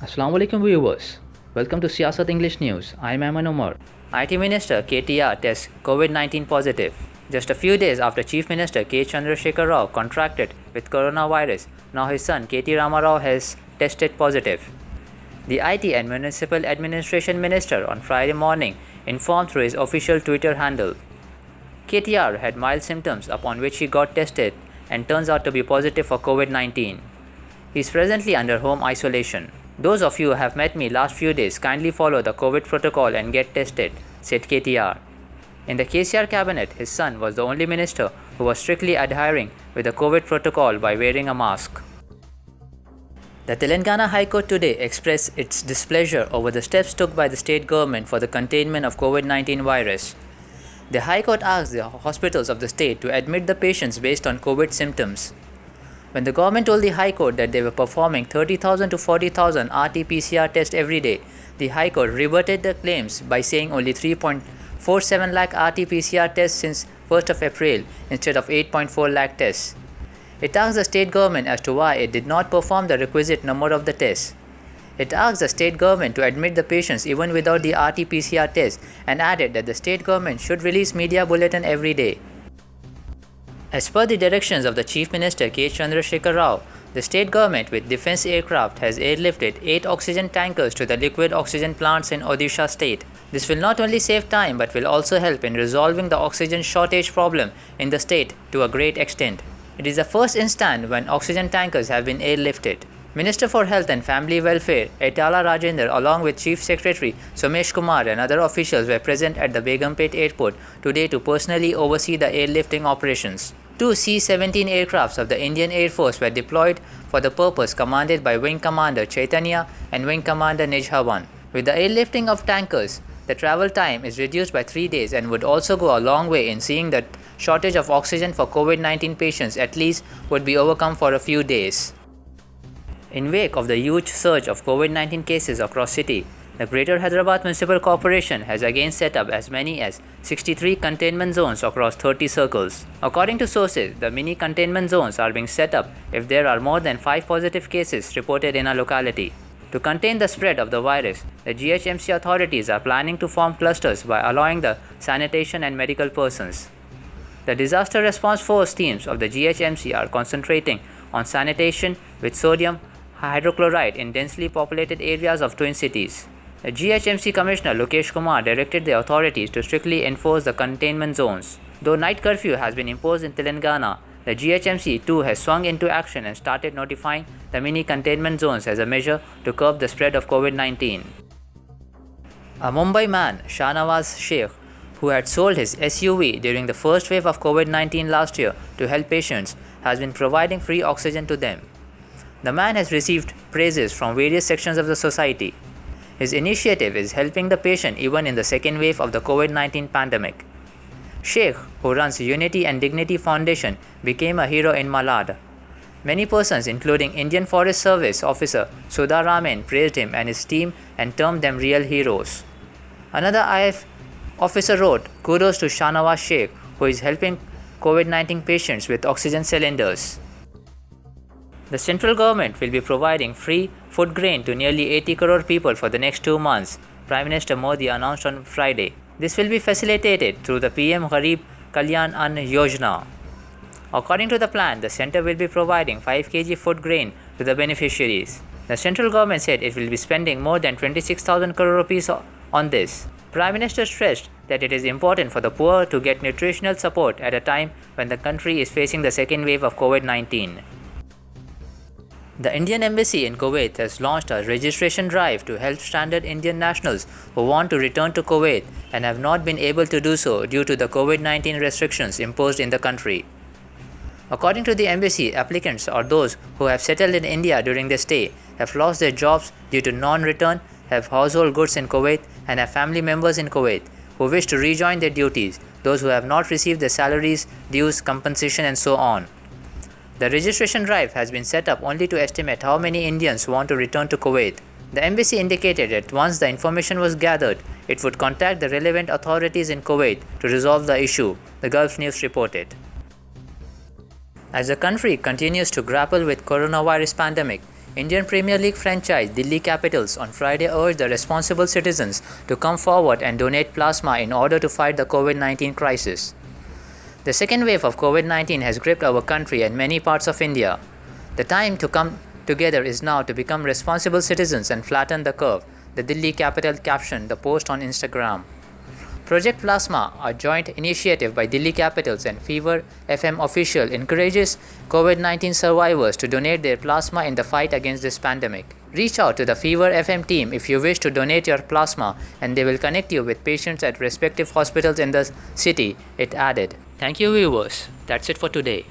Assalamu alaikum viewers. Welcome to Siyasat English News. I am Ayman Omar. IT Minister KTR tests COVID-19 positive. Just a few days after Chief Minister K. Chandrasekhar Rao contracted with coronavirus, now his son KT Rama Rao has tested positive. The IT and Municipal Administration Minister on Friday morning informed through his official Twitter handle. KTR had mild symptoms upon which he got tested and turns out to be positive for COVID-19. He is presently under home isolation. Those of you who have met me last few days kindly follow the COVID protocol and get tested, said KTR. In the KCR cabinet, his son was the only minister who was strictly adhering with the COVID protocol by wearing a mask. The Telangana High Court today expressed its displeasure over the steps took by the state government for the containment of COVID-19 virus. The High Court asked the hospitals of the state to admit the patients based on COVID symptoms. When the government told the High Court that they were performing 30,000 to 40,000 RT-PCR tests every day, the High Court rebutted the claims by saying only 3.47 lakh RT-PCR tests since 1st of April instead of 8.4 lakh tests. It asked the state government as to why it did not perform the requisite number of the tests. It asked the state government to admit the patients even without the RT-PCR test and added that the state government should release media bulletin every day. As per the directions of the Chief Minister K. Chandrasekhar Rao, the state government with defence aircraft has airlifted 8 oxygen tankers to the liquid oxygen plants in Odisha state. This will not only save time but will also help in resolving the oxygen shortage problem in the state to a great extent. It is the first instance when oxygen tankers have been airlifted. Minister for Health and Family Welfare Etala Rajender along with Chief Secretary Somesh Kumar and other officials were present at the Begumpet airport today to personally oversee the airlifting operations. 2 C-17 aircrafts of the Indian Air Force were deployed for the purpose, commanded by Wing Commander Chaitanya and Wing Commander Nijhawan. With the airlifting of tankers, the travel time is reduced by 3 days and would also go a long way in seeing that shortage of oxygen for COVID-19 patients at least would be overcome for a few days. In wake of the huge surge of COVID-19 cases across city, the Greater Hyderabad Municipal Corporation has again set up as many as 63 containment zones across 30 circles. According to sources, the mini containment zones are being set up if there are more than 5 positive cases reported in a locality. To contain the spread of the virus, the GHMC authorities are planning to form clusters by allowing the sanitation and medical persons. The disaster response force teams of the GHMC are concentrating on sanitation with sodium hydrochloride in densely populated areas of twin cities. The GHMC Commissioner Lokesh Kumar directed the authorities to strictly enforce the containment zones. Though night curfew has been imposed in Telangana, the GHMC too has swung into action and started notifying the mini containment zones as a measure to curb the spread of COVID-19. A Mumbai man, Shahnawaz Sheikh, who had sold his SUV during the first wave of COVID-19 last year to help patients, has been providing free oxygen to them. The man has received praises from various sections of the society. His initiative is helping the patient even in the second wave of the COVID-19 pandemic. Sheikh, who runs Unity and Dignity Foundation, became a hero in Malad. Many persons, including Indian Forest Service officer Sudha Raman, praised him and his team and termed them real heroes. Another IF officer wrote, "Kudos to Shahnawaz Sheikh, who is helping COVID-19 patients with oxygen cylinders." The central government will be providing free food grain to nearly 80 crore people for the next 2 months, Prime Minister Modi announced on Friday. This will be facilitated through the PM Gharib Kalyan Ann Yojana. According to the plan, the centre will be providing 5 kg food grain to the beneficiaries. The central government said it will be spending more than 26,000 crore rupees on this. Prime Minister stressed that it is important for the poor to get nutritional support at a time when the country is facing the second wave of COVID-19. The Indian Embassy in Kuwait has launched a registration drive to help stranded Indian nationals who want to return to Kuwait and have not been able to do so due to the COVID-19 restrictions imposed in the country. According to the embassy, applicants or those who have settled in India during their stay, have lost their jobs due to non-return, have household goods in Kuwait, and have family members in Kuwait who wish to rejoin their duties, those who have not received their salaries, dues, compensation, and so on. The registration drive has been set up only to estimate how many Indians want to return to Kuwait. The embassy indicated that once the information was gathered, it would contact the relevant authorities in Kuwait to resolve the issue, the Gulf News reported. As the country continues to grapple with coronavirus pandemic, Indian Premier League franchise Delhi Capitals on Friday urged the responsible citizens to come forward and donate plasma in order to fight the COVID-19 crisis. The second wave of COVID-19 has gripped our country and many parts of India. The time to come together is now to become responsible citizens and flatten the curve, the Delhi Capital captioned the post on Instagram. Project Plasma, a joint initiative by Delhi Capitals and Fever FM official, encourages COVID-19 survivors to donate their plasma in the fight against this pandemic. Reach out to the Fever FM team if you wish to donate your plasma and they will connect you with patients at respective hospitals in the city, it added. Thank you viewers. That's it for today.